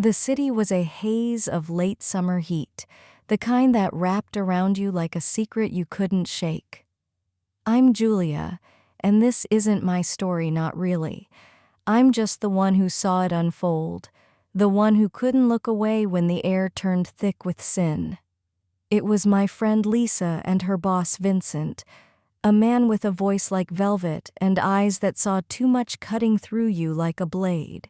The city was a haze of late summer heat, the kind that wrapped around you like a secret you couldn't shake. I'm Julia, and this isn't my story, not really. I'm just the one who saw it unfold, the one who couldn't look away when the air turned thick with sin. It was my friend Lisa and her boss Vincent, a man with a voice like velvet and eyes that saw too much cutting through you like a blade.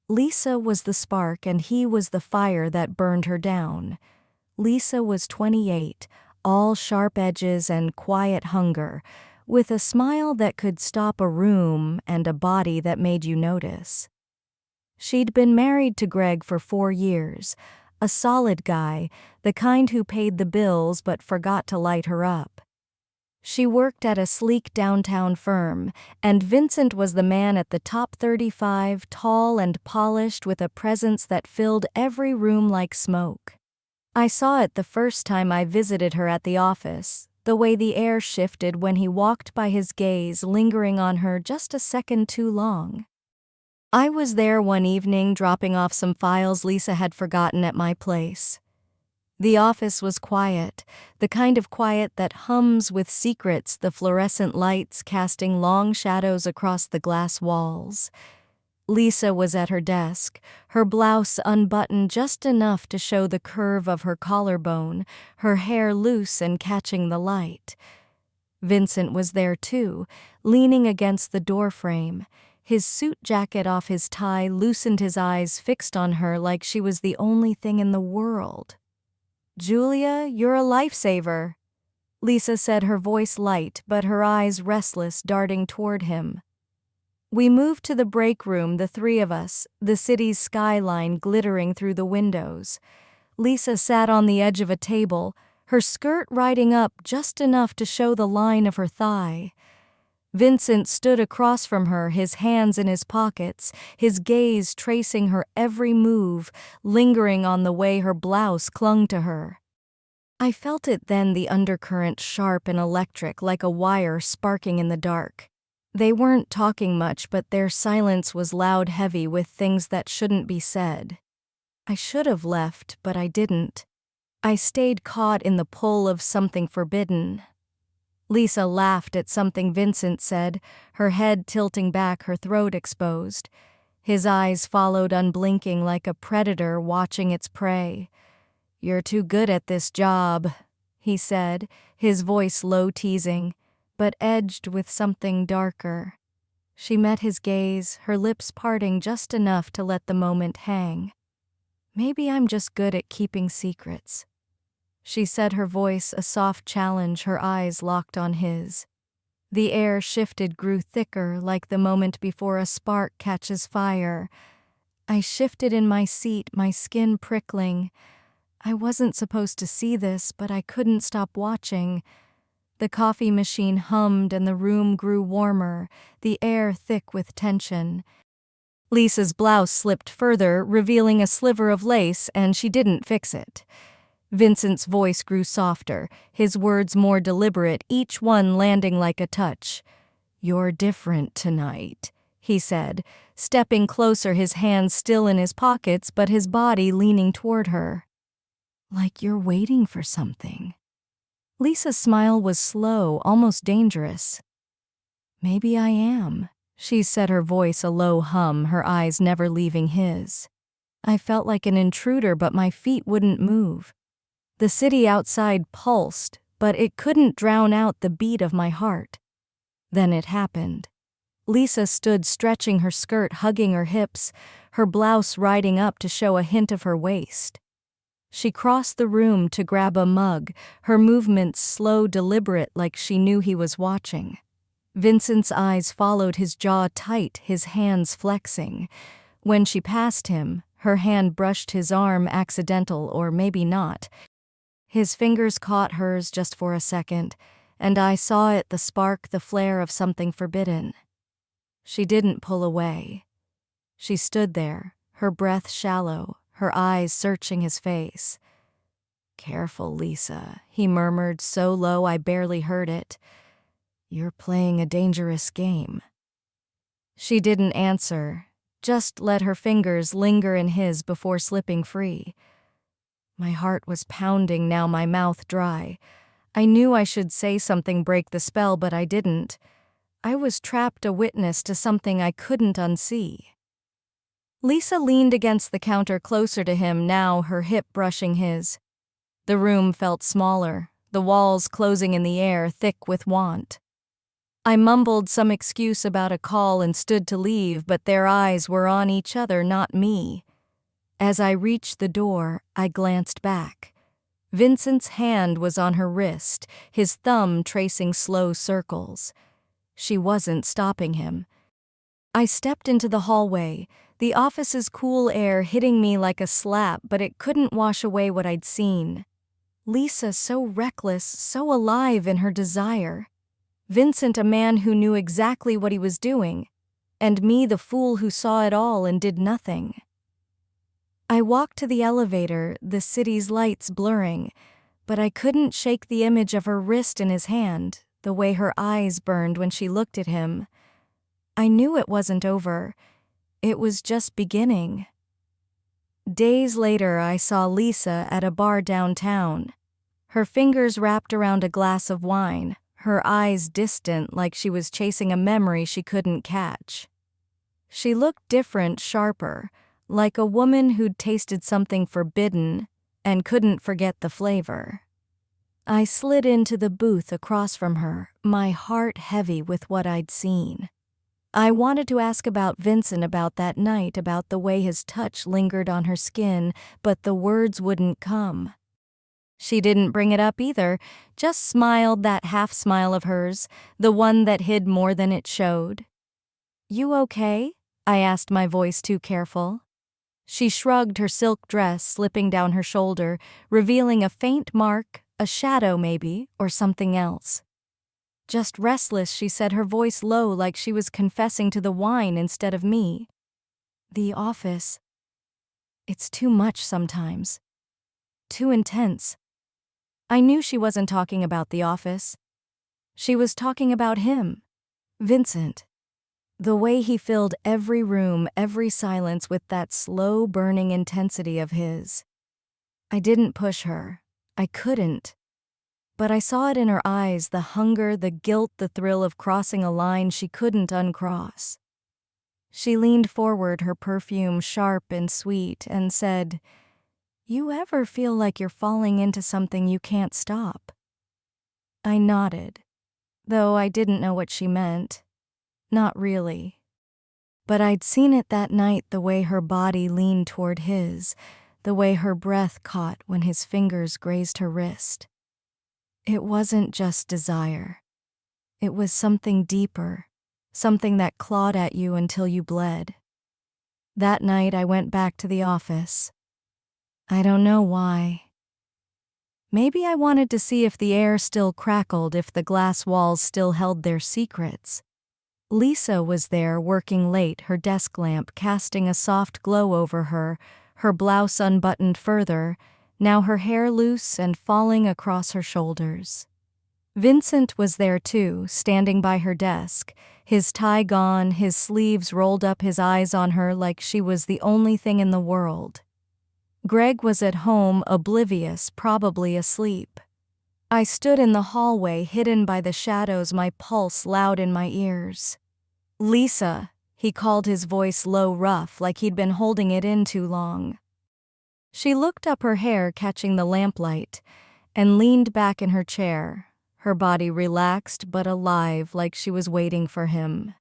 Lisa was the spark and he was the fire that burned her down. Lisa was 28, all sharp edges and quiet hunger, with a smile that could stop a room and a body that made you notice. She'd been married to Greg for 4 years, a solid guy, the kind who paid the bills but forgot to light her up. She worked at a sleek downtown firm, and Vincent was the man at the top 35, tall and polished with a presence that filled every room like smoke. I saw it the first time I visited her at the office, the way the air shifted when he walked by, his gaze lingering on her just a second too long. I was there one evening dropping off some files Lisa had forgotten at my place. The office was quiet, the kind of quiet that hums with secrets, the fluorescent lights casting long shadows across the glass walls. Lisa was at her desk, her blouse unbuttoned just enough to show the curve of her collarbone, her hair loose and catching the light. Vincent was there too, leaning against the doorframe. His suit jacket off his tie loosened, his eyes fixed on her like she was the only thing in the world. "Julia, you're a lifesaver," Lisa said, her voice light but her eyes restless, darting toward him. We moved to the break room, the three of us, the city's skyline glittering through the windows. Lisa sat on the edge of a table, her skirt riding up just enough to show the line of her thigh. Vincent stood across from her, his hands in his pockets, his gaze tracing her every move, lingering on the way her blouse clung to her. I felt it then, the undercurrent sharp and electric like a wire sparking in the dark. They weren't talking much, but their silence was loud, heavy with things that shouldn't be said. I should have left, but I didn't. I stayed, caught in the pull of something forbidden. Lisa laughed at something Vincent said, her head tilting back, her throat exposed. His eyes followed, unblinking like a predator watching its prey. "You're too good at this job," he said, his voice low, teasing, but edged with something darker. She met his gaze, her lips parting just enough to let the moment hang. "Maybe I'm just good at keeping secrets," she said, her voice a soft challenge, her eyes locked on his. The air shifted, grew thicker, like the moment before a spark catches fire. I shifted in my seat, my skin prickling. I wasn't supposed to see this, but I couldn't stop watching. The coffee machine hummed and the room grew warmer, the air thick with tension. Lisa's blouse slipped further, revealing a sliver of lace, and she didn't fix it. Vincent's voice grew softer, his words more deliberate, each one landing like a touch. "You're different tonight," he said, stepping closer, his hands still in his pockets but his body leaning toward her. "Like you're waiting for something." Lisa's smile was slow, almost dangerous. "Maybe I am," she said, her voice a low hum, her eyes never leaving his. I felt like an intruder, but my feet wouldn't move. The city outside pulsed, but it couldn't drown out the beat of my heart. Then it happened. Lisa stood, stretching her skirt, hugging her hips, her blouse riding up to show a hint of her waist. She crossed the room to grab a mug, her movements slow, deliberate, like she knew he was watching. Vincent's eyes followed, his jaw tight, his hands flexing. When she passed him, her hand brushed his arm, accidental or maybe not. His fingers caught hers just for a second, and I saw it, the spark, the flare of something forbidden. She didn't pull away. She stood there, her breath shallow, her eyes searching his face. "Careful, Lisa," he murmured, so low I barely heard it. "You're playing a dangerous game." She didn't answer. just let her fingers linger in his before slipping free. My heart was pounding, now my mouth dry. I knew I should say something, break the spell, but I didn't. I was trapped, a witness to something I couldn't unsee. Lisa leaned against the counter closer to him, now her hip brushing his. The room felt smaller, the walls closing in the air, thick with want. I mumbled some excuse about a call and stood to leave, but their eyes were on each other, not me. As I reached the door, I glanced back. Vincent's hand was on her wrist, his thumb tracing slow circles. She wasn't stopping him. I stepped into the hallway, the office's cool air hitting me like a slap, but it couldn't wash away what I'd seen. Lisa so reckless, so alive in her desire. Vincent a man who knew exactly what he was doing, and me the fool who saw it all and did nothing. I walked to the elevator, the city's lights blurring, but I couldn't shake the image of her wrist in his hand, the way her eyes burned when she looked at him. I knew it wasn't over. It was just beginning. Days later, I saw Lisa at a bar downtown. Her fingers wrapped around a glass of wine, her eyes distant like she was chasing a memory she couldn't catch. She looked different, sharper, like a woman who'd tasted something forbidden and couldn't forget the flavor. I slid into the booth across from her, my heart heavy with what I'd seen. I wanted to ask about Vincent, about that night, about the way his touch lingered on her skin, but the words wouldn't come. She didn't bring it up either, just smiled, that half smile of hers, the one that hid more than it showed. "You okay?" I asked, my voice too careful. She shrugged, her silk dress slipping down her shoulder, revealing a faint mark, a shadow maybe, or something else. "Just restless," she said, her voice low like she was confessing to the wine instead of me. "The office. It's too much sometimes. Too intense." I knew she wasn't talking about the office. She was talking about him, Vincent. The way he filled every room, every silence with that slow burning intensity of his. I didn't push her. I couldn't. But I saw it in her eyes, the hunger, the guilt, the thrill of crossing a line she couldn't uncross. She leaned forward, her perfume sharp and sweet, and said, "You ever feel like you're falling into something you can't stop?" I nodded, though I didn't know what she meant. Not really. But I'd seen it that night, the way her body leaned toward his, the way her breath caught when his fingers grazed her wrist. It wasn't just desire. It was something deeper, something that clawed at you until you bled. That night I went back to the office. I don't know why. Maybe I wanted to see if the air still crackled, if the glass walls still held their secrets. Lisa was there, working late, her desk lamp casting a soft glow over her, her blouse unbuttoned further, now her hair loose and falling across her shoulders. Vincent was there too, standing by her desk, his tie gone, his sleeves rolled up, his eyes on her like she was the only thing in the world. Greg was at home, oblivious, probably asleep. I stood in the hallway, hidden by the shadows, my pulse loud in my ears. "Lisa," he called, his voice low, rough, like he'd been holding it in too long. She looked up, her hair catching the lamplight, and leaned back in her chair, her body relaxed but alive, like she was waiting for him.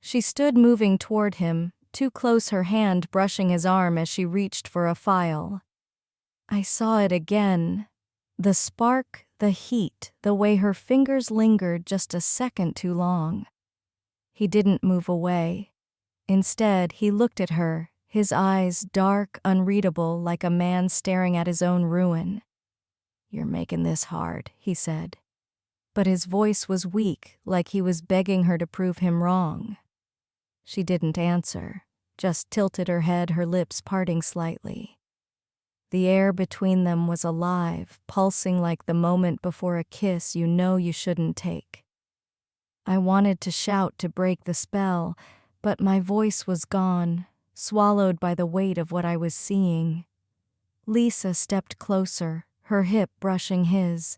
She stood moving toward him, too close, her hand brushing his arm as she reached for a file. I saw it again. The spark, the heat, the way her fingers lingered just a second too long. He didn't move away. Instead, he looked at her, his eyes dark, unreadable, like a man staring at his own ruin. "You're making this hard," he said. But his voice was weak, like he was begging her to prove him wrong. She didn't answer, just tilted her head, her lips parting slightly. The air between them was alive, pulsing like the moment before a kiss you know you shouldn't take. I wanted to shout, to break the spell, but my voice was gone, swallowed by the weight of what I was seeing. Lisa stepped closer, her hip brushing his,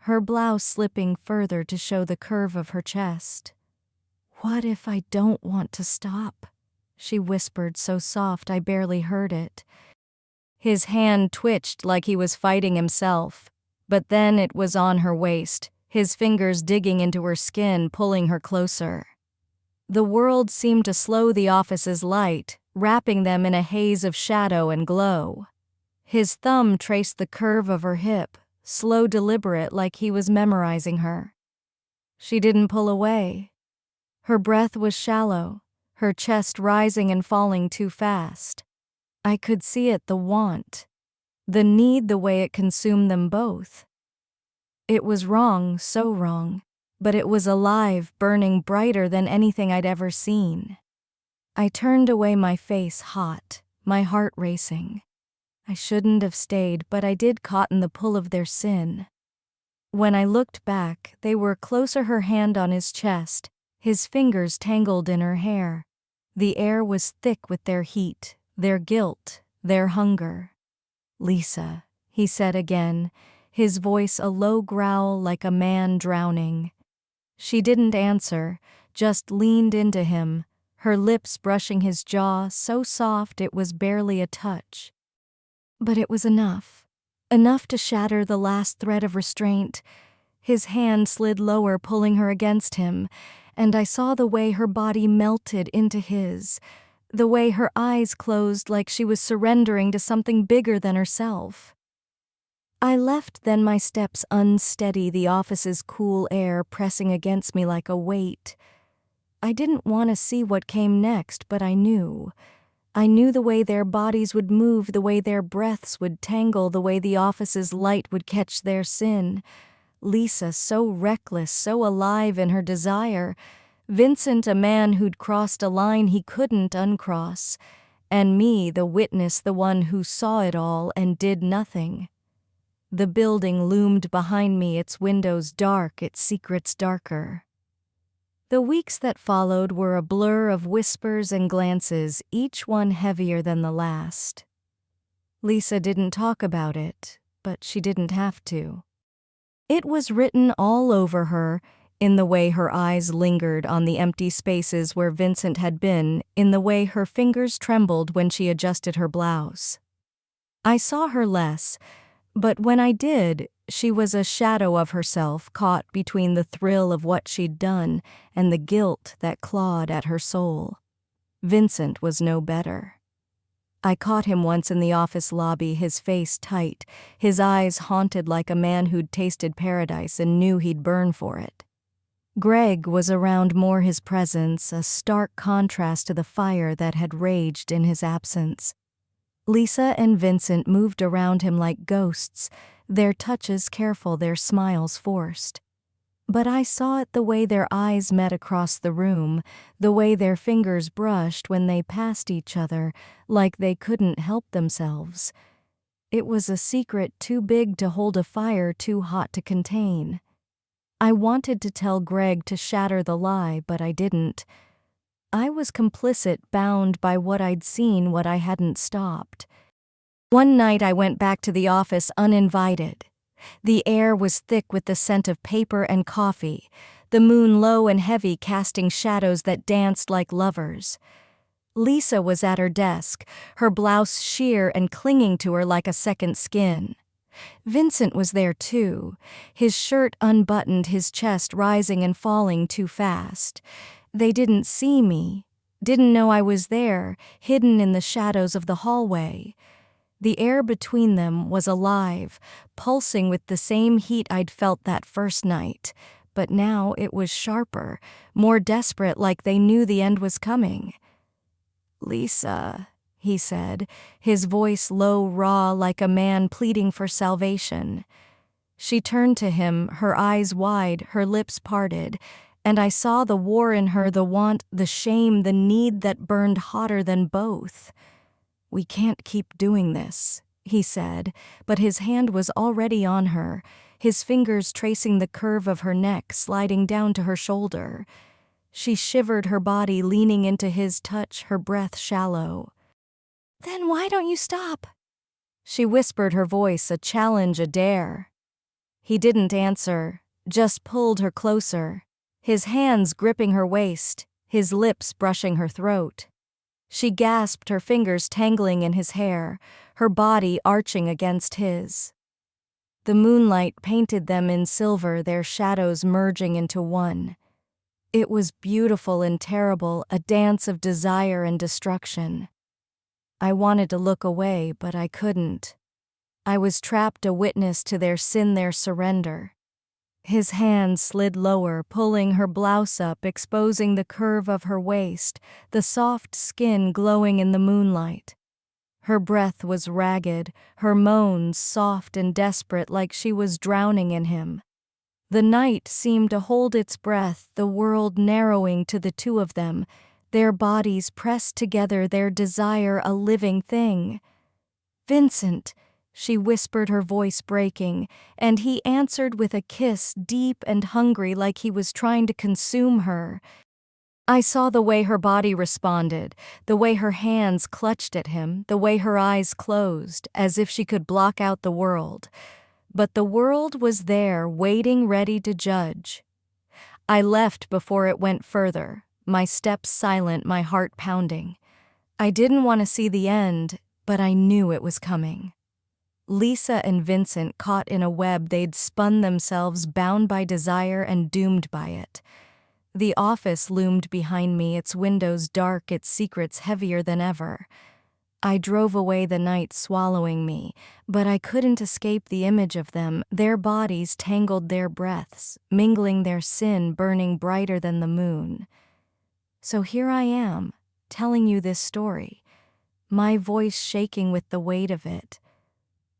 her blouse slipping further to show the curve of her chest. "What if I don't want to stop?" she whispered so soft I barely heard it. His hand twitched like he was fighting himself, but then it was on her waist, his fingers digging into her skin, pulling her closer. The world seemed to slow the office's light, wrapping them in a haze of shadow and glow. His thumb traced the curve of her hip, slow, deliberate, like he was memorizing her. She didn't pull away. Her breath was shallow, her chest rising and falling too fast. I could see it, the want, the need, the way it consumed them both. It was wrong, so wrong, but it was alive, burning brighter than anything I'd ever seen. I turned away, my face hot, my heart racing. I shouldn't have stayed, but I did, caught in the pull of their sin. When I looked back, they were closer, her hand on his chest, his fingers tangled in her hair. The air was thick with their heat, their guilt, their hunger. "Lisa," he said again, his voice a low growl like a man drowning. She didn't answer, just leaned into him, her lips brushing his jaw so soft it was barely a touch. But it was enough to shatter the last thread of restraint. His hand slid lower, pulling her against him, and I saw the way her body melted into his, the way her eyes closed like she was surrendering to something bigger than herself. I left then, my steps unsteady, the office's cool air pressing against me like a weight. I didn't want to see what came next, but I knew. I knew the way their bodies would move, the way their breaths would tangle, the way the office's light would catch their sin. Lisa, so reckless, so alive in her desire. Vincent, a man who'd crossed a line he couldn't uncross. And me, the witness, the one who saw it all and did nothing. The building loomed behind me, its windows dark, its secrets darker. The weeks that followed were a blur of whispers and glances, each one heavier than the last. Lisa didn't talk about it, but she didn't have to. It was written all over her, in the way her eyes lingered on the empty spaces where Vincent had been, in the way her fingers trembled when she adjusted her blouse. I saw her less, but when I did, she was a shadow of herself, caught between the thrill of what she'd done and the guilt that clawed at her soul. Vincent was no better. I caught him once in the office lobby, his face tight, his eyes haunted like a man who'd tasted paradise and knew he'd burn for it. Greg was around more, his presence a stark contrast to the fire that had raged in his absence. Lisa and Vincent moved around him like ghosts, their touches careful, their smiles forced. But I saw it, the way their eyes met across the room, the way their fingers brushed when they passed each other, like they couldn't help themselves. It was a secret too big to hold, a fire too hot to contain. I wanted to tell Greg to shatter the lie, but I didn't. I was complicit, bound by what I'd seen, what I hadn't stopped. One night I went back to the office uninvited. The air was thick with the scent of paper and coffee, the moon low and heavy, casting shadows that danced like lovers. Lisa was at her desk, her blouse sheer and clinging to her like a second skin. Vincent was there too, his shirt unbuttoned, his chest rising and falling too fast. They didn't see me, didn't know I was there, hidden in the shadows of the hallway. The air between them was alive, pulsing with the same heat I'd felt that first night, but now it was sharper, more desperate, like they knew the end was coming. "Lisa," he said, his voice low, raw, like a man pleading for salvation. She turned to him, her eyes wide, her lips parted, and I saw the war in her, the want, the shame, the need that burned hotter than both. "We can't keep doing this," he said, but his hand was already on her, his fingers tracing the curve of her neck, sliding down to her shoulder. She shivered her body, leaning into his touch, her breath shallow. "Then why don't you stop?" She whispered, her voice a challenge, a dare. He didn't answer, just pulled her closer, his hands gripping her waist, his lips brushing her throat. She gasped, her fingers tangling in his hair, her body arching against his. The moonlight painted them in silver, their shadows merging into one. It was beautiful and terrible, a dance of desire and destruction. I wanted to look away, but I couldn't. I was trapped, a witness to their sin, their surrender. His hand slid lower, pulling her blouse up, exposing the curve of her waist, the soft skin glowing in the moonlight. Her breath was ragged, her moans soft and desperate, like she was drowning in him. The night seemed to hold its breath, the world narrowing to the two of them, their bodies pressed together, their desire a living thing. "Vincent," she whispered, her voice breaking, and he answered with a kiss, deep and hungry, like he was trying to consume her. I saw the way her body responded, the way her hands clutched at him, the way her eyes closed, as if she could block out the world. But the world was there, waiting, ready to judge. I left before it went further, my steps silent, my heart pounding. I didn't want to see the end, but I knew it was coming. Lisa and Vincent caught in a web they'd spun themselves, bound by desire and doomed by it. The office loomed behind me, its windows dark, its secrets heavier than ever. I drove away, the night swallowing me, but I couldn't escape the image of them, their bodies tangled, their breaths, mingling, their sin burning brighter than the moon. So here I am, telling you this story, my voice shaking with the weight of it.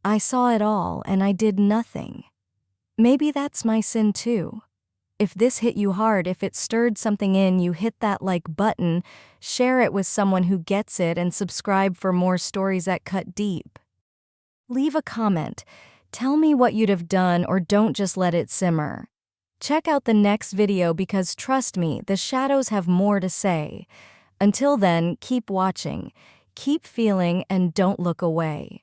I saw it all, and I did nothing. Maybe that's my sin too. If this hit you hard, if it stirred something in you, hit that like button, share it with someone who gets it, and subscribe for more stories that cut deep. Leave a comment. Tell me what you'd have done, or don't just let it simmer. Check out the next video because trust me, the shadows have more to say. Until then, keep watching, keep feeling, and don't look away.